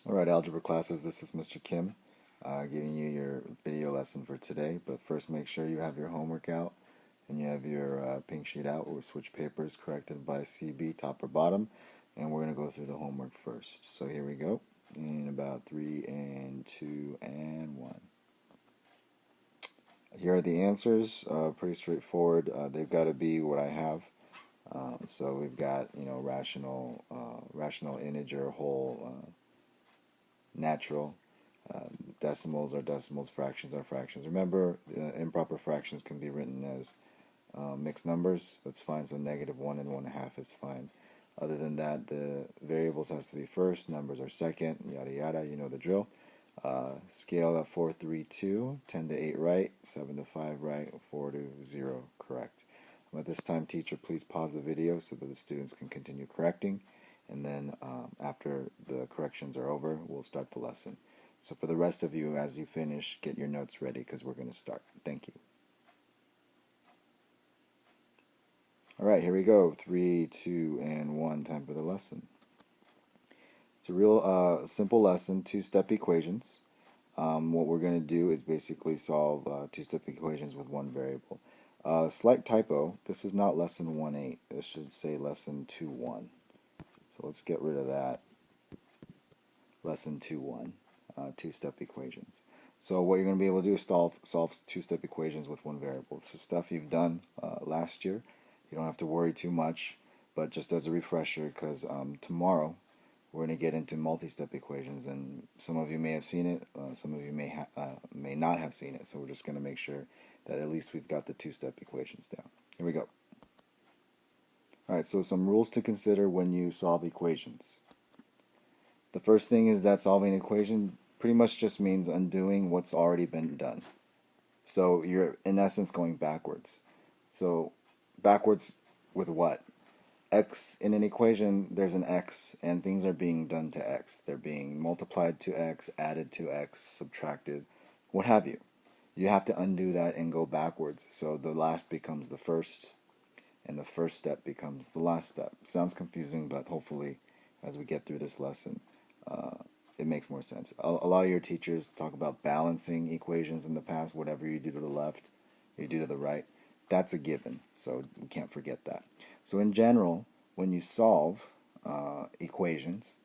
Alright, algebra classes, this is Mr. Kim giving you your video lesson for today. But first, make sure you have your homework out and you have your pink sheet out. We'll switch papers corrected by CB, top or bottom, and we're going to go through the homework first. So here we go, in about 3 and 2 and 1. Here are the answers, pretty straightforward. They've got to be what I have. So we've got, rational integer, whole, natural. Decimals are decimals, fractions are fractions. Remember, improper fractions can be written as mixed numbers. That's fine, so -1 and 1/2 is fine. Other than that, the variables has to be first, numbers are second, yada yada, you know the drill. Scale at 4, 3, 2, 10 to 8 right, 7 to 5 right, 4 to 0 correct. At this time, teacher, please pause the video so that the students can continue correcting. And then after the corrections are over, we'll start the lesson. So for the rest of you, as you finish, get your notes ready because we're going to start. Thank you. Alright, here we go. 3, 2, and 1. Time for the lesson. It's a real simple lesson, two-step equations. What we're going to do is basically solve two-step equations with one variable. Slight typo, this is not lesson 1.8. This should say lesson 2.1. So let's get rid of that. Lesson 2.1, two-step equations. So what you're going to be able to do is solve two-step equations with one variable. This is stuff you've done last year. You don't have to worry too much, but just as a refresher, because tomorrow we're going to get into multi-step equations, and some of you may have seen it, some of you may not have seen it, so we're just going to make sure that at least we've got the two-step equations down. Here we go. Alright, so some rules to consider when you solve equations. The first thing is that solving an equation pretty much just means undoing what's already been done. So you're, in essence, going backwards. So backwards with what? X in an equation, there's an x, and things are being done to x. They're being multiplied to x, added to x, subtracted, what have you. You have to undo that and go backwards. So the last becomes the first, and the first step becomes the last step. Sounds confusing, but hopefully, as we get through this lesson, it makes more sense. A lot of your teachers talk about balancing equations in the past. Whatever you do to the left, you do to the right. That's a given, so you can't forget that. So in general, when you solve equations,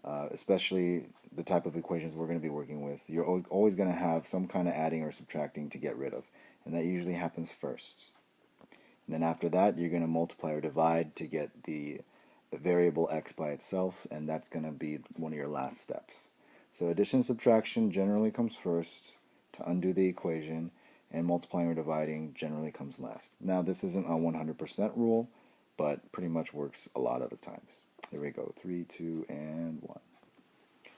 especially the type of equations we're going to be working with, you're always going to have some kind of adding or subtracting to get rid of, and that usually happens first. And then after that, you're going to multiply or divide to get the variable x by itself, and that's going to be one of your last steps. So addition and subtraction generally comes first to undo the equation, and multiplying or dividing generally comes last. Now this isn't a 100% rule, but pretty much works a lot of the times. Here we go, 3, 2, and 1.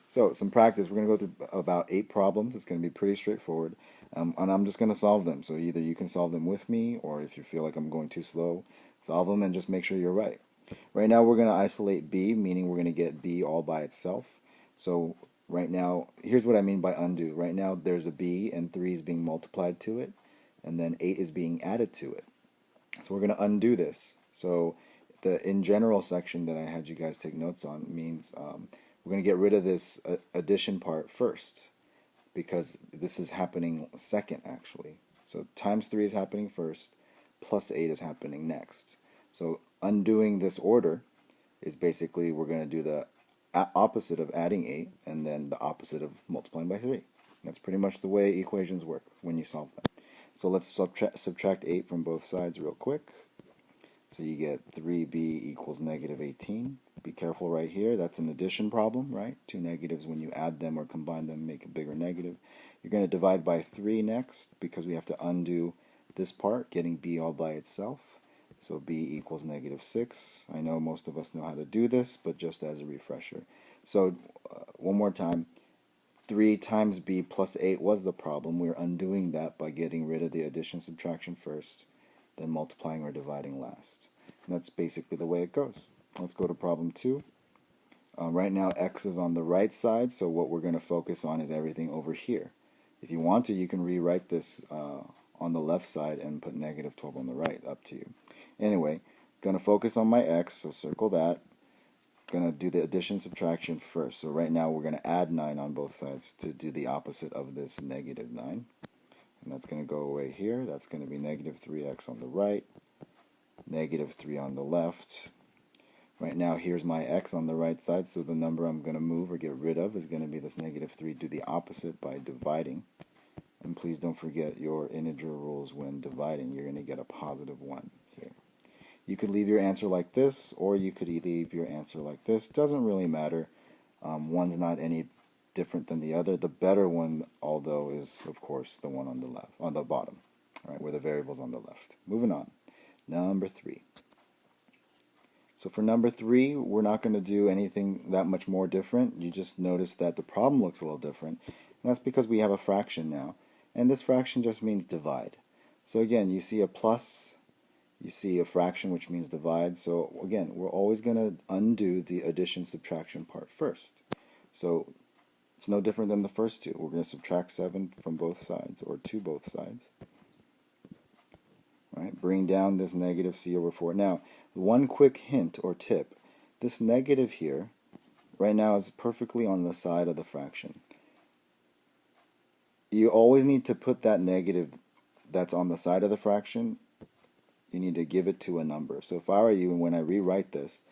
So some practice. We're going to go through about 8 problems. It's going to be pretty straightforward, and I'm just going to solve them. So either you can solve them with me, or if you feel like I'm going too slow, solve them and just make sure you're right. Right now we're going to isolate b, meaning we're going to get b all by itself. So right now, here's what I mean by undo. Right now there's a b and 3 is being multiplied to it, and then 8 is being added to it. So we're going to undo this. So the in general section that I had you guys take notes on means we're going to get rid of this addition part first, because this is happening second actually. So times 3 is happening first, plus 8 is happening next. So undoing this order is basically we're going to do the opposite of adding 8 and then the opposite of multiplying by 3. That's pretty much the way equations work when you solve them. So let's subtract 8 from both sides real quick. So you get 3b equals -18. Be careful right here. That's an addition problem, right? Two negatives, when you add them or combine them, make a bigger negative. You're going to divide by 3 next, because we have to undo this part, getting b all by itself. So b equals -6. I know most of us know how to do this, but just as a refresher. So one more time, 3 times b plus 8 was the problem. We're undoing that by getting rid of the addition subtraction first, then multiplying or dividing last. And that's basically the way it goes. Let's go to problem 2. Right now x is on the right side, so what we're going to focus on is everything over here. If you want to, you can rewrite this on the left side and put -12 on the right, up to you. Anyway, going to focus on my x, so circle that. going to do the addition subtraction first. So right now we're going to add 9 on both sides to do the opposite of this negative 9. And that's going to go away here. That's going to be negative 3x on the right, negative 3 on the left. Right now, here's my x on the right side, so the number I'm going to move or get rid of is going to be this negative 3. Do the opposite by dividing. And please don't forget your integer rules when dividing. You're going to get a positive 1 here. You could leave your answer like this, or you could leave your answer like this. Doesn't really matter. One's not any different than the other. The better one, although, is, of course, the one on the left, on the bottom, right, where the variable's on the left. Moving on. Number 3. So for number 3, we're not going to do anything that much more different. You just notice that the problem looks a little different. And that's because we have a fraction now. And this fraction just means divide. So again, you see a plus, you see a fraction, which means divide. So again, we're always going to undo the addition subtraction part first. So it's no different than the first two. We're going to subtract 7 from both sides, or to both sides. Right? Bring down this negative c over 4. Now, one quick hint or tip. This negative here, right now, is perfectly on the side of the fraction. You always need to put that negative that's on the side of the fraction, you need to give it to a number. So if I were you, when I rewrite this,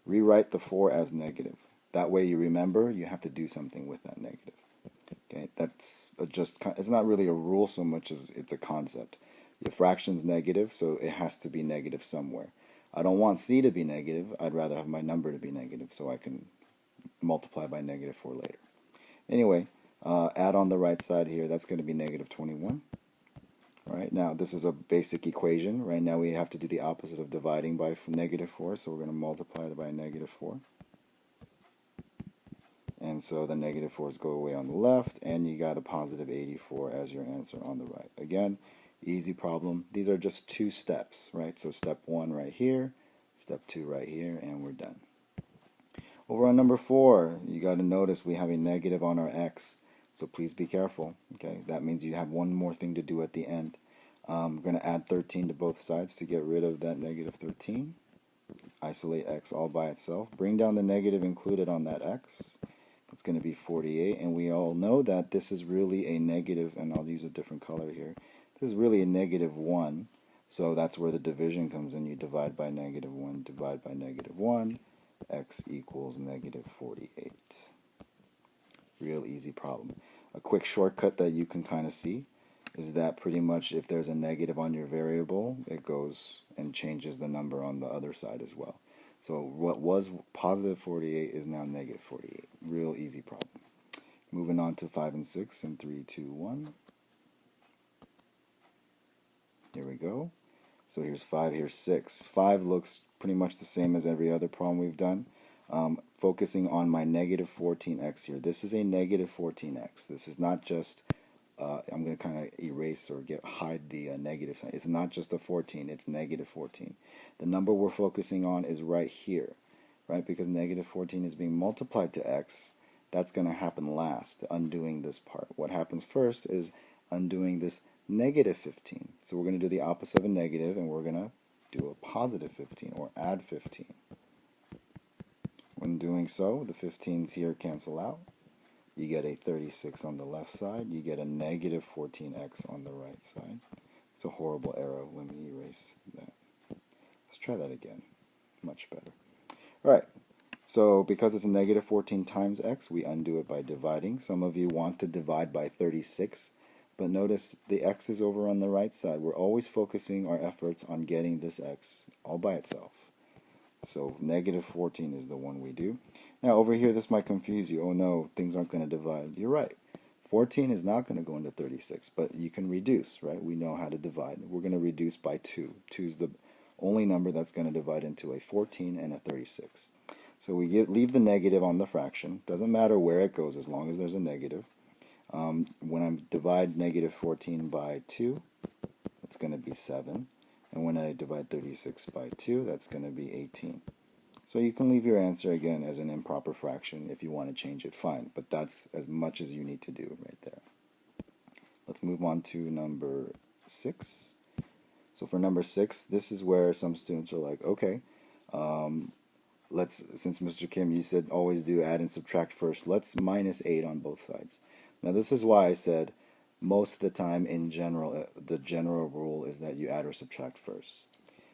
rewrite the 4 as negative. That way you remember you have to do something with that negative. Okay, that's it's not really a rule so much as it's a concept. The fraction's negative, so it has to be negative somewhere. I don't want c to be negative. I'd rather have my number to be negative so I can multiply by negative 4 later. Anyway, add on the right side here. That's going to be negative 21. All right, now this is a basic equation. Right now we have to do the opposite of dividing by negative 4, so we're going to multiply it by negative 4. And so the negative 4's go away on the left, and you got a positive 84 as your answer on the right. Again, easy problem. These are just 2 steps, right? So step 1 right here, step 2 right here, and we're done. Over on number 4, you got to notice we have a negative on our x, so please be careful. Okay, that means you have one more thing to do at the end. We're going to add 13 to both sides to get rid of that negative 13. Isolate x all by itself. Bring down the negative included on that x. That's going to be 48, and we all know that this is really a negative, and I'll use a different color here. This is really a negative 1, so that's where the division comes in. You divide by negative 1, divide by negative 1, x equals negative 48. Real easy problem. A quick shortcut that you can kind of see is that pretty much if there's a negative on your variable, it goes and changes the number on the other side as well. So what was positive 48 is now negative 48. Real easy problem. Moving on to 5 and 6 in 3, 2, 1. Here we go. So here's 5, here's 6. 5 looks pretty much the same as every other problem we've done. Focusing on my negative 14x here. This is a negative 14x. This is not just, I'm going to kind of erase or hide the negative sign. It's not just a 14, it's negative 14. The number we're focusing on is right here, right? Because negative 14 is being multiplied to x. That's going to happen last, undoing this part. What happens first is undoing this negative 15. So we're going to do the opposite of a negative, and we're going to do a positive 15, or add 15. When doing so, the 15s here cancel out. You get a 36 on the left side. You get a negative 14x on the right side. It's a horrible arrow. Let me erase that. Let's try that again. Much better. All right. So because it's a negative 14 times x, we undo it by dividing. Some of you want to divide by 36, but notice the x is over on the right side. We're always focusing our efforts on getting this x all by itself. So negative 14 is the one we do. Now over here, this might confuse you. Oh no, things aren't going to divide. You're right. 14 is not going to go into 36, but you can reduce, right? We know how to divide. We're going to reduce by 2. 2 is the only number that's going to divide into a 14 and a 36. So we leave the negative on the fraction. Doesn't matter where it goes as long as there's a negative. When I divide negative 14 by 2, it's going to be 7. And when I divide 36 by 2, that's going to be 18. So you can leave your answer again as an improper fraction. If you want to change it, fine. But that's as much as you need to do right there. Let's move on to number 6. So for number 6, this is where some students are like, okay, since Mr. Kim, you said always do add and subtract first, let's minus 8 on both sides. Now this is why I said most of the time in general, the general rule is that you add or subtract first.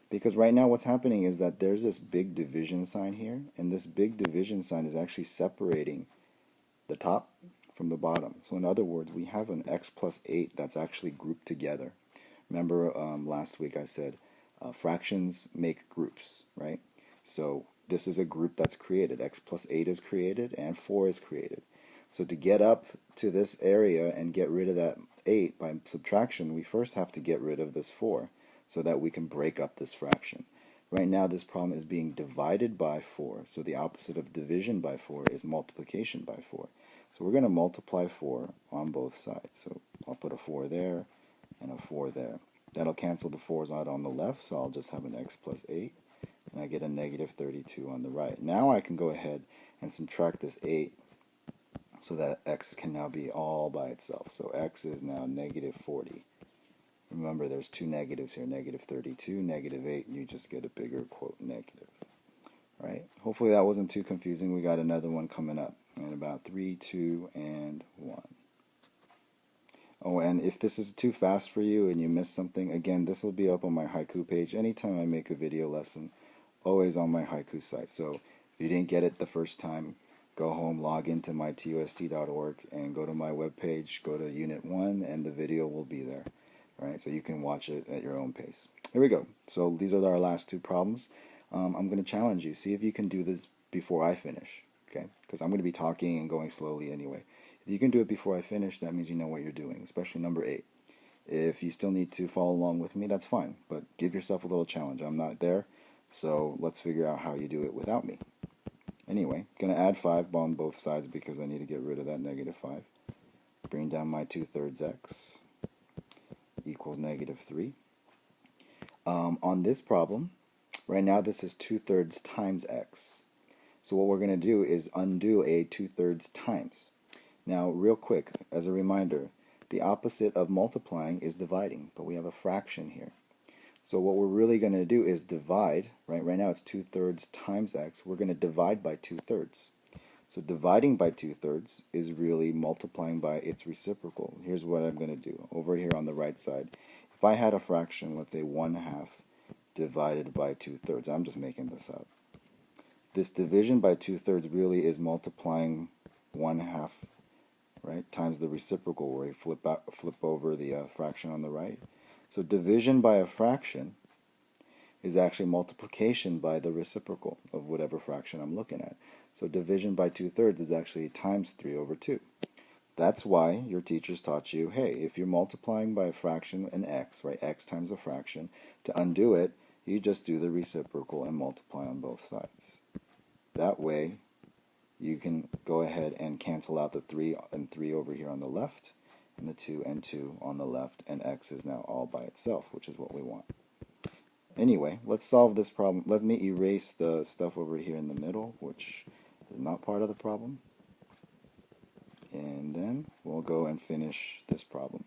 Because right now what's happening is that there's this big division sign here, and this big division sign is actually separating the top from the bottom. So in other words, we have an x plus 8 that's actually grouped together. Remember last week I said fractions make groups, right? So this is a group that's created. X plus 8 is created and 4 is created. So to get up to this area and get rid of that 8 by subtraction, we first have to get rid of this 4 so that we can break up this fraction. Right now this problem is being divided by 4, so the opposite of division by 4 is multiplication by 4. So we're going to multiply 4 on both sides. So I'll put a 4 there and a 4 there. That'll cancel the 4's out on the left, so I'll just have an x plus 8, and I get a negative 32 on the right. Now I can go ahead and subtract this 8 so that x can now be all by itself. So x is now negative 40. Remember, there's two negatives here, negative 32, negative 8, and you just get a bigger quote negative. Right? Hopefully that wasn't too confusing. We got another one coming up in about 3, 2, and 1. Oh, and if this is too fast for you and you missed something, again, this will be up on my haiku page. Anytime I make a video lesson, always on my haiku site. So if you didn't get it the first time, go home, log into mytust.org, and go to my webpage, go to Unit 1, and the video will be there. All right, so you can watch it at your own pace. Here we go. So these are our last two problems. I'm going to challenge you. See if you can do this before I finish, okay? Because I'm going to be talking and going slowly anyway. If you can do it before I finish, that means you know what you're doing, especially number 8. If you still need to follow along with me, that's fine, but give yourself a little challenge. I'm not there, so let's figure out how you do it without me. Anyway, going to add 5 on both sides because I need to get rid of that negative 5. Bring down my 2/3 x equals negative 3. On this problem, right now this is 2/3 times x. So what we're going to do is undo a 2/3 times. Now, real quick, as a reminder, the opposite of multiplying is dividing, but we have a fraction here. So what we're really going to do is divide, right? Right now it's 2/3 times x. We're going to divide by 2/3. So dividing by 2/3 is really multiplying by its reciprocal. Here's what I'm going to do. Over here on the right side, if I had a fraction, let's say 1/2 divided by 2/3, I'm just making this up. This division by 2/3 really is multiplying 1/2, right, times the reciprocal, where you flip over the fraction on the right. So division by a fraction is actually multiplication by the reciprocal of whatever fraction I'm looking at. So division by 2/3 is actually times 3/2. That's why your teachers taught you, hey, if you're multiplying by a fraction an x, right, x times a fraction, to undo it, you just do the reciprocal and multiply on both sides. That way, you can go ahead and cancel out the 3 and 3 over here on the left, and the 2 and 2 on the left, and x is now all by itself, which is what we want. Anyway, let's solve this problem. Let me erase the stuff over here in the middle, which is not part of the problem. And then we'll go and finish this problem.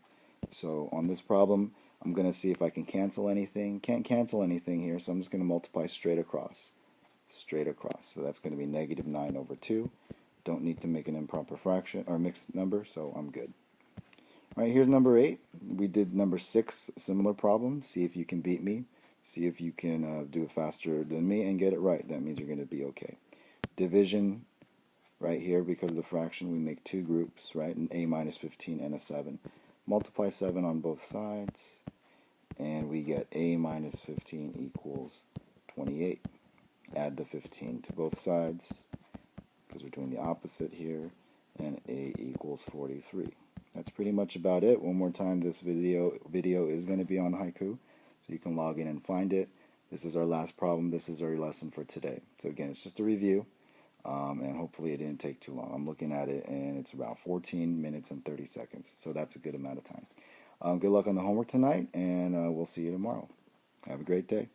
So on this problem, I'm going to see if I can cancel anything. Can't cancel anything here, so I'm just going to multiply straight across. Straight across. So that's going to be negative 9/2. Don't need to make an improper fraction or mixed number, so I'm good. All right, here's number 8. We did number 6, similar problem. See if you can beat me. See if you can do it faster than me and get it right. That means you're going to be okay. Division, right here, because of the fraction, we make 2 groups, right? An a minus 15 and a 7. Multiply 7 on both sides, and we get a minus 15 equals 28. Add the 15 to both sides, because we're doing the opposite here, and a equals 43. That's pretty much about it. One more time, this video is going to be on Haiku, so you can log in and find it. This is our last problem. This is our lesson for today. So again, it's just a review, and hopefully it didn't take too long. I'm looking at it, and it's about 14 minutes and 30 seconds, so that's a good amount of time. Good luck on the homework tonight, and we'll see you tomorrow. Have a great day.